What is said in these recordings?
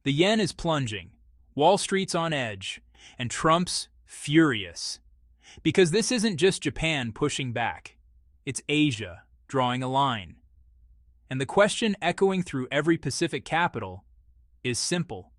The yen is plunging, Wall Street's on edge, and Trump's furious. Because this isn't just Japan pushing back, it's Asia drawing a line. And the question echoing through every Pacific capital is simple.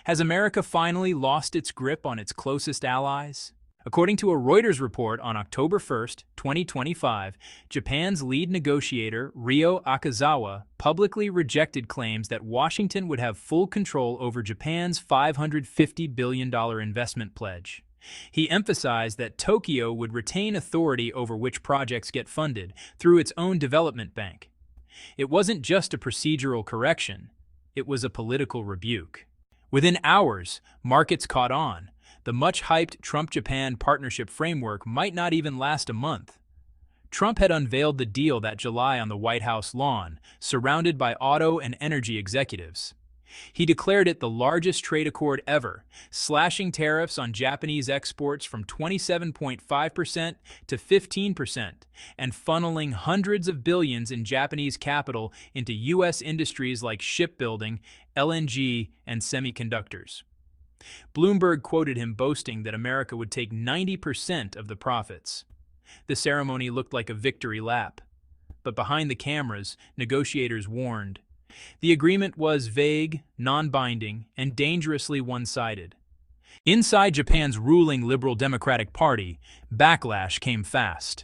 Has America finally lost its grip on its closest allies? According to a Reuters report on October 1st, 2025, Japan's lead negotiator, Ryo Akazawa, publicly rejected claims that Washington would have full control over Japan's $550 billion investment pledge. He emphasized that Tokyo would retain authority over which projects get funded through its own development bank. It wasn't just a procedural correction, it was a political rebuke. Within hours, markets caught on. The much-hyped Trump-Japan partnership framework might not even last a month. Trump had unveiled the deal that July on the White House lawn, surrounded by auto and energy executives. He declared it the largest trade accord ever, slashing tariffs on Japanese exports from 27.5% to 15%, and funneling hundreds of billions in Japanese capital into U.S. industries like shipbuilding, LNG, and semiconductors. Bloomberg quoted him boasting that America would take 90% of the profits. The ceremony looked like a victory lap. But behind the cameras, negotiators warned. The agreement was vague, non-binding, and dangerously one-sided. Inside Japan's ruling Liberal Democratic Party, backlash came fast.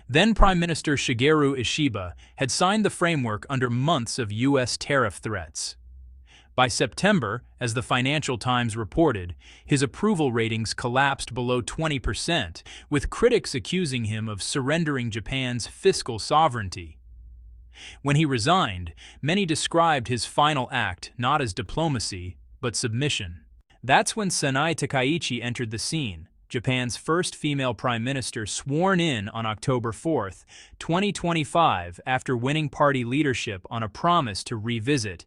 Then Prime Minister Shigeru Ishiba had signed the framework under months of U.S. tariff threats. By September, as the Financial Times reported, his approval ratings collapsed below 20%, with critics accusing him of surrendering Japan's fiscal sovereignty. When he resigned, many described his final act not as diplomacy, but submission. That's when Takaichi entered the scene, Japan's first female prime minister, sworn in on October 4, 2025, after winning party leadership on a promise to revisit,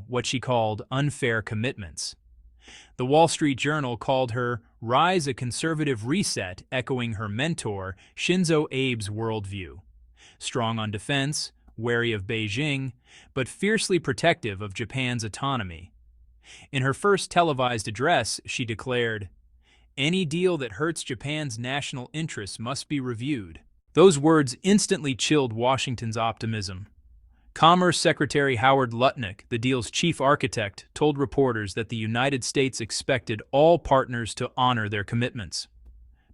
what she called unfair commitments. The Wall Street Journal called her "Rise a Conservative Reset," echoing her mentor, Shinzo Abe's worldview. Strong on defense, wary of Beijing, but fiercely protective of Japan's autonomy. In her first televised address, she declared, "Any deal that hurts Japan's national interests must be reviewed." Those words instantly chilled Washington's optimism. Commerce Secretary Howard Lutnick, the deal's chief architect, told reporters that the United States expected all partners to honor their commitments.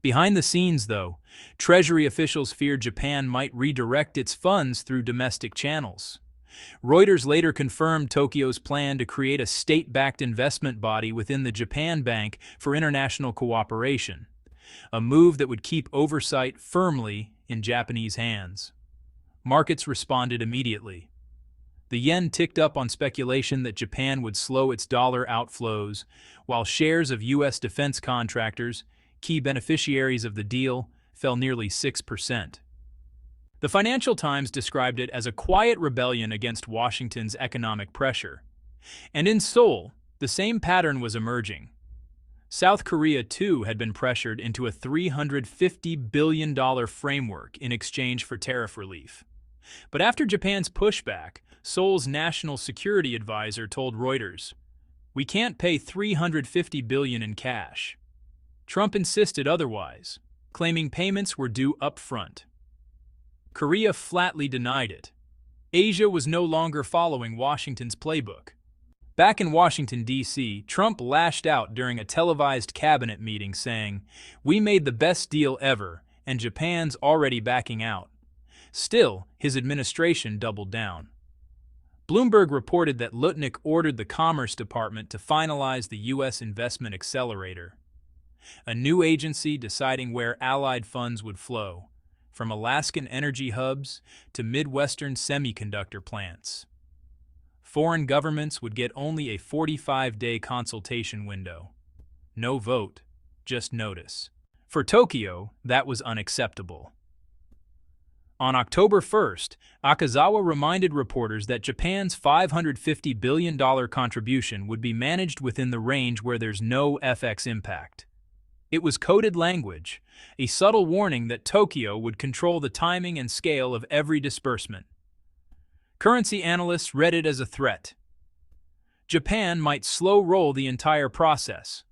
Behind the scenes, though, Treasury officials feared Japan might redirect its funds through domestic channels. Reuters later confirmed Tokyo's plan to create a state-backed investment body within the Japan Bank for International Cooperation, a move that would keep oversight firmly in Japanese hands. Markets responded immediately. The yen ticked up on speculation that Japan would slow its dollar outflows, while shares of U.S. defense contractors, key beneficiaries of the deal, fell nearly 6%. The Financial Times described it as a quiet rebellion against Washington's economic pressure. And in Seoul, the same pattern was emerging. South Korea, too, had been pressured into a $350 billion framework in exchange for tariff relief. But after Japan's pushback, Seoul's national security advisor told Reuters, "We can't pay $350 billion in cash." Trump insisted otherwise, claiming payments were due up front. Korea flatly denied it. Asia was no longer following Washington's playbook. Back in Washington, D.C., Trump lashed out during a televised cabinet meeting saying, "We made the best deal ever, and Japan's already backing out." Still, his administration doubled down. Bloomberg reported that Lutnick ordered the Commerce Department to finalize the U.S. Investment Accelerator, a new agency deciding where allied funds would flow, from Alaskan energy hubs to Midwestern semiconductor plants. Foreign governments would get only a 45-day consultation window. No vote, just notice. For Tokyo, that was unacceptable. On October 1st, Akazawa reminded reporters that Japan's $550 billion contribution would be managed within the range where there's no FX impact. It was coded language, a subtle warning that Tokyo would control the timing and scale of every disbursement. Currency analysts read it as a threat. Japan might slow-roll the entire process.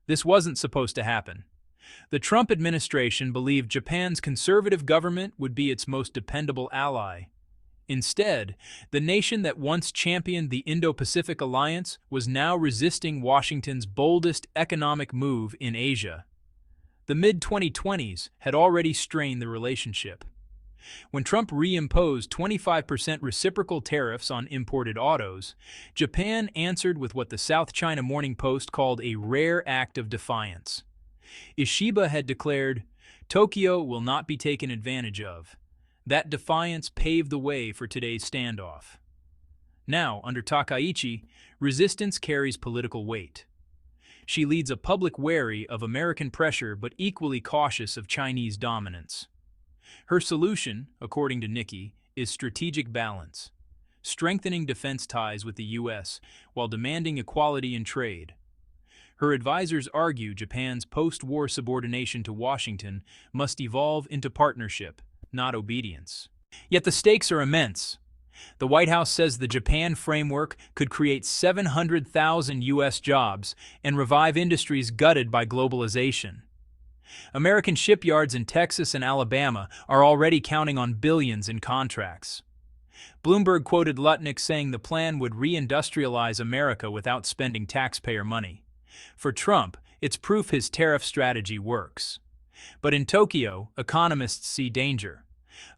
This wasn't supposed to happen. The Trump administration believed Japan's conservative government would be its most dependable ally. Instead, the nation that once championed the Indo-Pacific alliance was now resisting Washington's boldest economic move in Asia. The mid-2020s had already strained the relationship. When Trump reimposed 25% reciprocal tariffs on imported autos, Japan answered with what the South China Morning Post called a rare act of defiance. Ishiba had declared, "Tokyo will not be taken advantage of." That defiance paved the way for today's standoff. Now, under Takaichi, resistance carries political weight. She leads a public wary of American pressure but equally cautious of Chinese dominance. Her solution, according to Nikki, is strategic balance, strengthening defense ties with the U.S. while demanding equality in trade. Her advisors argue Japan's post-war subordination to Washington must evolve into partnership, not obedience. Yet the stakes are immense. The White House says the Japan framework could create 700,000 U.S. jobs and revive industries gutted by globalization. American shipyards in Texas and Alabama are already counting on billions in contracts. Bloomberg quoted Lutnick saying the plan would reindustrialize America without spending taxpayer money. For Trump, it's proof his tariff strategy works. But in Tokyo, economists see danger.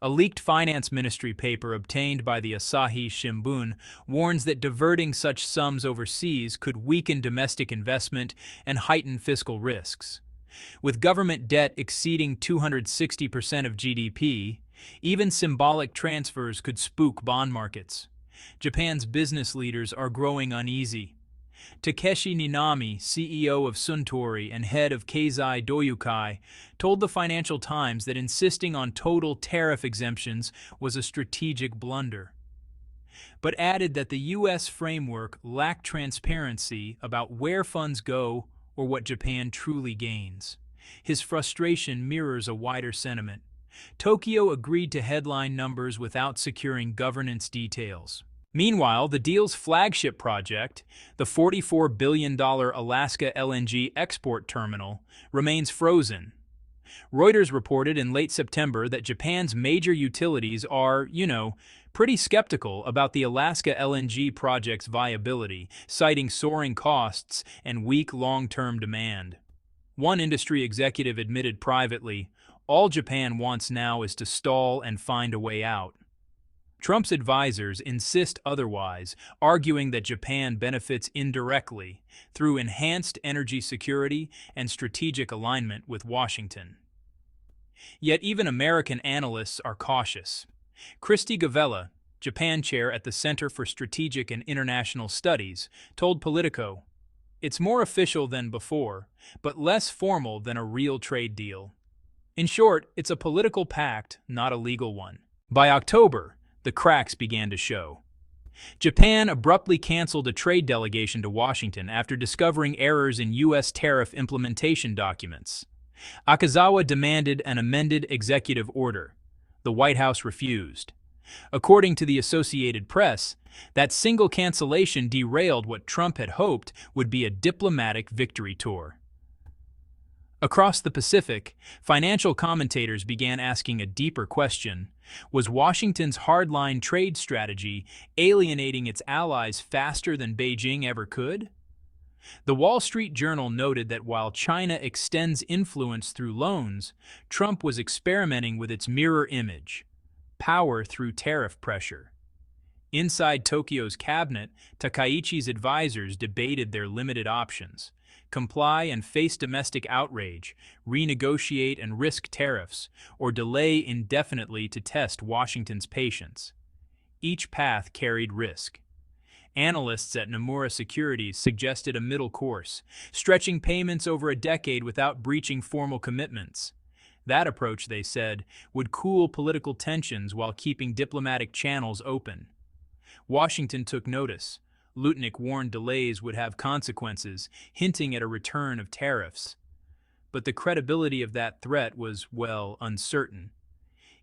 A leaked finance ministry paper obtained by the Asahi Shimbun warns that diverting such sums overseas could weaken domestic investment and heighten fiscal risks. With government debt exceeding 260% of GDP, even symbolic transfers could spook bond markets. Japan's business leaders are growing uneasy. Takeshi Ninami, CEO of Suntory and head of Keizai Doyukai, told the Financial Times that insisting on total tariff exemptions was a strategic blunder, but added that the U.S. framework lacked transparency about where funds go or what Japan truly gains. His frustration mirrors a wider sentiment. Tokyo agreed to headline numbers without securing governance details. Meanwhile, the deal's flagship project, the $44 billion Alaska LNG export terminal, remains frozen. Reuters reported in late September that Japan's major utilities are, pretty skeptical about the Alaska LNG project's viability, citing soaring costs and weak long-term demand. One industry executive admitted privately, "All Japan wants now is to stall and find a way out." Trump's advisors insist otherwise, arguing that Japan benefits indirectly through enhanced energy security and strategic alignment with Washington. Yet even American analysts are cautious. Christy Gavella, Japan chair at the Center for Strategic and International Studies, told Politico, "It's more official than before, but less formal than a real trade deal. In short, it's a political pact, not a legal one." By October, the cracks began to show. Japan abruptly canceled a trade delegation to Washington after discovering errors in U.S. tariff implementation documents. Akazawa demanded an amended executive order. The White House refused. According to the Associated Press, that single cancellation derailed what Trump had hoped would be a diplomatic victory tour. Across the Pacific, financial commentators began asking a deeper question: was Washington's hardline trade strategy alienating its allies faster than Beijing ever could? The Wall Street Journal noted that while China extends influence through loans, Trump was experimenting with its mirror image: power through tariff pressure. Inside Tokyo's cabinet, Takaichi's advisors debated their limited options: comply and face domestic outrage, renegotiate and risk tariffs, or delay indefinitely to test Washington's patience. Each path carried risk. Analysts at Nomura Securities suggested a middle course, stretching payments over a decade without breaching formal commitments. That approach, they said, would cool political tensions while keeping diplomatic channels open. Washington took notice. Lutnick warned delays would have consequences, hinting at a return of tariffs. But the credibility of that threat was, uncertain.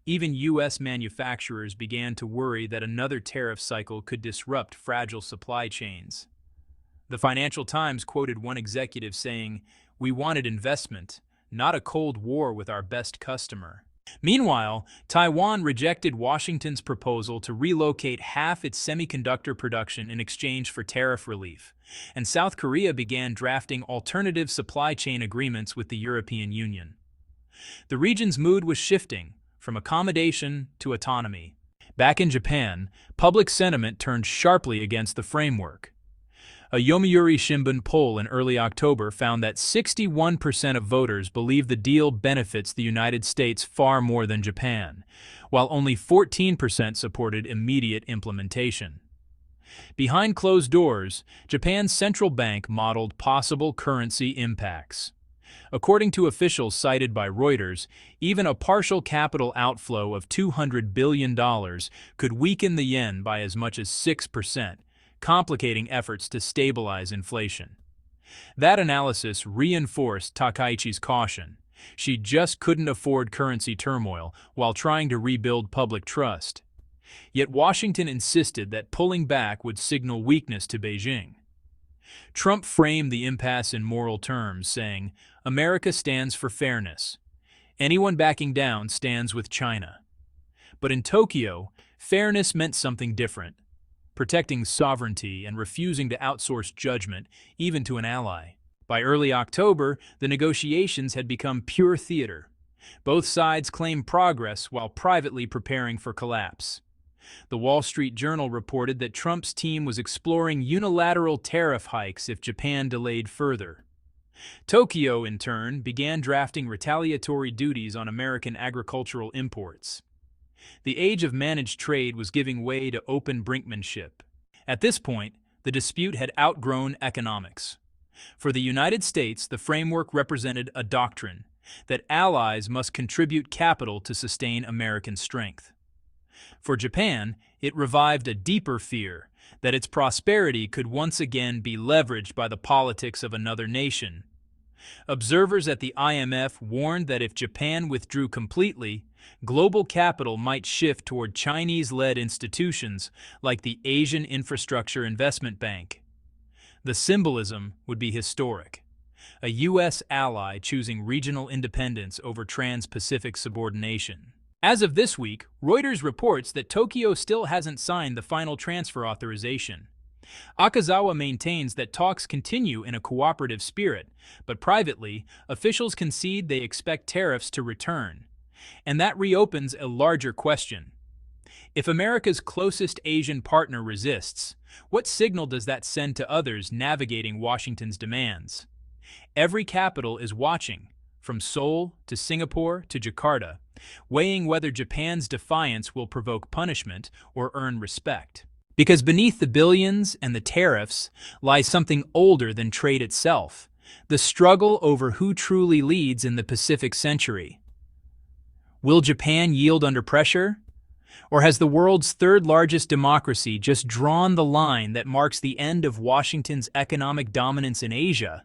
Even U.S. manufacturers began to worry that another tariff cycle could disrupt fragile supply chains. The Financial Times quoted one executive saying, "We wanted investment, not a Cold War with our best customer." Meanwhile, Taiwan rejected Washington's proposal to relocate half its semiconductor production in exchange for tariff relief, and South Korea began drafting alternative supply chain agreements with the European Union. The region's mood was shifting from accommodation to autonomy. Back in Japan, public sentiment turned sharply against the framework. A Yomiuri Shimbun poll in early October found that 61% of voters believe the deal benefits the United States far more than Japan, while only 14% supported immediate implementation. Behind closed doors, Japan's central bank modeled possible currency impacts. According to officials cited by Reuters, even a partial capital outflow of $200 billion could weaken the yen by as much as 6%, complicating efforts to stabilize inflation. That analysis reinforced Takaichi's caution. She just couldn't afford currency turmoil while trying to rebuild public trust. Yet Washington insisted that pulling back would signal weakness to Beijing. Trump framed the impasse in moral terms, saying, "America stands for fairness. Anyone backing down stands with China." But in Tokyo, fairness meant something different: protecting sovereignty and refusing to outsource judgment, even to an ally. By early October, the negotiations had become pure theater. Both sides claimed progress while privately preparing for collapse. The Wall Street Journal reported that Trump's team was exploring unilateral tariff hikes if Japan delayed further. Tokyo, in turn, began drafting retaliatory duties on American agricultural imports. The age of managed trade was giving way to open brinkmanship. At this point, the dispute had outgrown economics. For the United States, the framework represented a doctrine that allies must contribute capital to sustain American strength. For Japan, it revived a deeper fear that its prosperity could once again be leveraged by the politics of another nation. Observers at the IMF warned that if Japan withdrew completely, global capital might shift toward Chinese-led institutions like the Asian Infrastructure Investment Bank. The symbolism would be historic: a U.S. ally choosing regional independence over trans-Pacific subordination. As of this week, Reuters reports that Tokyo still hasn't signed the final transfer authorization. Akazawa maintains that talks continue in a cooperative spirit, but privately, officials concede they expect tariffs to return. And that reopens a larger question. If America's closest Asian partner resists, what signal does that send to others navigating Washington's demands? Every capital is watching, from Seoul to Singapore to Jakarta, weighing whether Japan's defiance will provoke punishment or earn respect. Because beneath the billions and the tariffs lies something older than trade itself: the struggle over who truly leads in the Pacific century. Will Japan yield under pressure? Or has the world's third-largest democracy just drawn the line that marks the end of Washington's economic dominance in Asia?